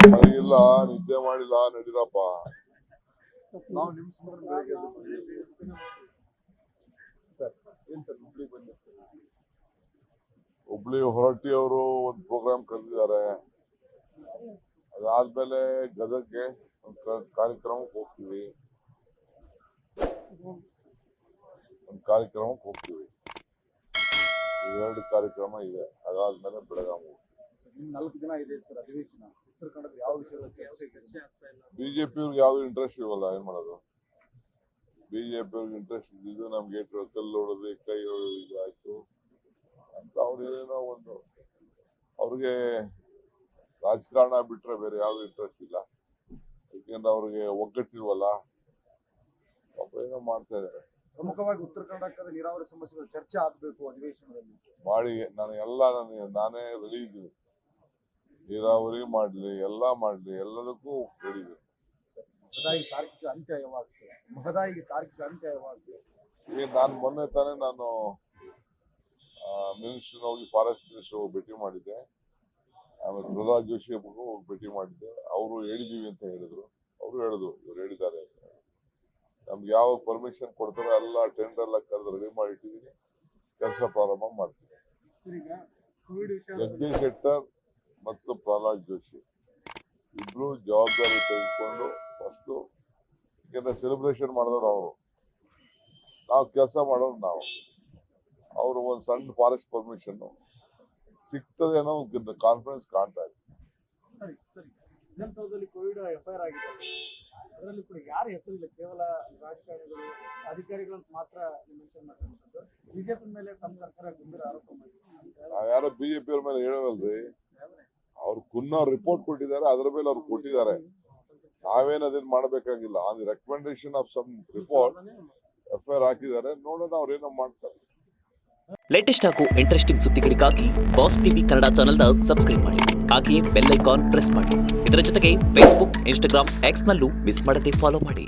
ಮಲಗಿಲ್ಲ, ನಿದ್ದೆ ಮಾಡಿಲ್ಲ, ನಡೀರಪ್ಪ. ಹುಬ್ಳಿ ಹೊರಟ್ಟಿ ಅವರು ಒಂದು ಪ್ರೋಗ್ರಾಮ್ ಕರೆದಿದ್ದಾರೆ. ಅದಾದ್ಮೇಲೆ ಗದಗ್ಗೆ ಒಂದು ಕಾರ್ಯಕ್ರಮಕ್ಕೆ ಹೋಗ್ತೀವಿ. ಇವೆರಡು ಕಾರ್ಯಕ್ರಮ ಇದೆ. ಅದಾದ್ಮೇಲೆ ಬೆಳಗಾವಿ. 4 ದಿನ ಇದೆ ಸರ್ ಅಧಿವೇಶನ. ಉತ್ತರ ಕನ್ನಡದ ಯಾವ ವಿಷಯದ ಚರ್ಚೆ ಆಗ್ತಾ ಇಲ್ಲ? ಬಿಜೆಪಿ ಅವ್ರಿಗೆ ಯಾವ್ದು ಇಂಟ್ರೆಸ್ಟ್ ಇರಲ್ಲ. ಏನ್ ಮಾಡೋದು? ಬಿಜೆಪಿ ಅವ್ರಿಗೆ ಇಂಟ್ರೆಸ್ಟ್ ಇದ್ದಿದ್ದು ನಮ್ಗೆ ಕಲ್ಲು ಹೊಡೆದು ಕೈ ಹೊಡೆದು ಆಯ್ತು ಅಂತ ಅವ್ರೇನೋ ಒಂದು ಅವ್ರಿಗೆ ರಾಜಕಾರಣ ಬಿಟ್ರೆ ಬೇರೆ ಯಾವ್ದು ಇಂಟ್ರೆಸ್ಟ್ ಇಲ್ಲ. ಯಾಕೆಂದ್ರೆ ಅವ್ರಿಗೆ ಒಗ್ಗಟ್ಟಿಲ್ವಲ್ಲ, ಪಾಪ ಏನೋ ಮಾಡ್ತಾ ಇದಾರೆ. ಪ್ರಮುಖವಾಗಿ ಉತ್ತರ ಕರ್ನಾಟಕದ ನೀರಾವರಿ ಸಮಸ್ಯೆಗಳು ಚರ್ಚೆ ಆಗ್ಬೇಕು ಅಧಿವೇಶನದಲ್ಲಿ ಮಾಡಿ. ನಾನೇ ರೆಡಿ ಇದ್ದೀನಿ. ನೀರಾವರಿ ಮಾಡ್ಲಿ, ಎಲ್ಲಾ ಮಾಡ್ಲಿ, ಎಲ್ಲದಕ್ಕೂ ರೆಡಿ ಇದ್ದೀನಿ. ಮಹದಾಯಿ ತಾರ್ಕಿಕ ಅಂತ್ಯ ಯಾವಾಗ ಸರ್? ಮಹದಾಯಿಗೆ ತಾರ್ಕಿಕ ಅಂತ್ಯ ಯಾವಾಗ ಸರ್? ಈಗ ನಾನು ಮೊನ್ನೆ ತಾನೇ ಮಿನಿಸ್ಟರ್ ಹೋಗಿ ಫಾರೆಸ್ಟ್ ಮಿನಿಸ್ಟರ್ ಹೋಗಿ ಭೇಟಿ ಮಾಡಿದ್ದೆ. ಆಮೇಲೆ ಪ್ರಹ್ಲಾದ್ ಜೋಶಿ ಹೋಗಿ ಭೇಟಿ ಮಾಡಿದ್ದೆ. ಅವರು ಹೇಳಿದೀವಿ ಅಂತ ಹೇಳಿದ್ರು. ಅವರು ಹೇಳಿದ್ರು ಇವ್ರು ಹೇಳಿದ್ದಾರೆ ಅಂತ. ನಮ್ಗೆ ಯಾವ ಪರ್ಮಿಷನ್ ಕೊಡ್ತಾರೋ ಎಲ್ಲ ಟೆಂಡರ್ ಎಲ್ಲ ಕರೆದು ರೆಡಿ ಮಾಡಿಟ್ಟಿದ್ದೀನಿ. ಕೆಲಸ ಪ್ರಾರಂಭ ಮಾಡ್ತೀವಿ. ಜಗದೀಶ್ ಶೆಟ್ಟರ್ ಮತ್ತು ಪ್ರಹ್ಲಾದ್ ಜೋಶಿ ಇಬ್ರು ಜವಾಬ್ದಾರಿ ತೆಗೆದುಕೊಂಡು ಫಸ್ಟು, ಯಾಕೆಂದ್ರೆ ಸೆಲೆಬ್ರೇಷನ್ ಮಾಡಿದವರು ಅವರು, ನಾವು ಕೆಲಸ ಮಾಡೋರು ನಾವು. ಅವರು ಒಂದು ಸಣ್ಣ ಫಾರೆಸ್ಟ್ ಪರ್ಮಿಷನ್ ಸಿಗ್ತದೆ ಅನ್ನೋ ಕಾನ್ಫಿಡೆನ್ಸ್ ಕಾಣ್ತಾ ಇದೆ. ಸರಿ ಸರಿ. ವಿಧಾನಸೌಧದಲ್ಲಿ ಕೋವಿಡ್ ಎಫ್ಐಆರ್ ಆಗಿದೆ. ಅದರಲ್ಲಿ ಕೂಡ ಯಾರ ಹೆಸರಿಲ್ಲ, ಕೇವಲ ರಾಜಕಾರಣಿಗಳು ಅಧಿಕಾರಿಗಳು ಮಾತ್ರ ಮೆನ್ಷನ್ ಮಾಡ್ತಾರೆ. ಬಿಜೆಪಿ ಮೇಲೆ ತಮ್ಮ ಸರ್ಕಾರ ಗಂಭೀರ ಆರೋಪ ಮಾಡಿದೆ. ನಾವ್ ಯಾರೋ ಬಿಜೆಪಿ ಅವ್ರ ಮೇಲೆ ಹೇಳೋಲ್ರಿ. ಅವ್ರು ಕುನ್ನವ್ರು ರಿಪೋರ್ಟ್ ಕೊಟ್ಟಿದ್ದಾರೆ, ಅದ್ರ ಮೇಲೆ ಅವ್ರು ಕೊಟ್ಟಿದ್ದಾರೆ. ನಾವೇನು ಅದನ್ನ ಮಾಡಬೇಕಾಗಿಲ್ಲ. On the recommendation of some report FIR ಹಾಕಿದ್ದಾರೆ. ನೋಡೋಣ ಅವ್ರೇನೋ ಮಾಡ್ತಾರೆ. ಲೇಟೆಸ್ಟ್ ಹಾಗೂ ಇಂಟ್ರೆಸ್ಟಿಂಗ್ ಸುದ್ದಿಗಳಿಗಾಗಿ ಬಾಸ್ ಟಿವಿ ಕನ್ನಡ ಚಾನೆಲ್ನ ಸಬ್ಸ್ಕ್ರೈಬ್ ಮಾಡಿ. ಹಾಗೆಯೇ ಬೆಲ್ ಐಕಾನ್ ಪ್ರೆಸ್ ಮಾಡಿ. ಇದರ ಜೊತೆಗೆ ಫೇಸ್ಬುಕ್, ಇನ್ಸ್ಟಾಗ್ರಾಮ್, ಎಕ್ಸ್ ನಲ್ಲೂ ಮಿಸ್ ಮಾಡದೆ ಫಾಲೋ ಮಾಡಿ.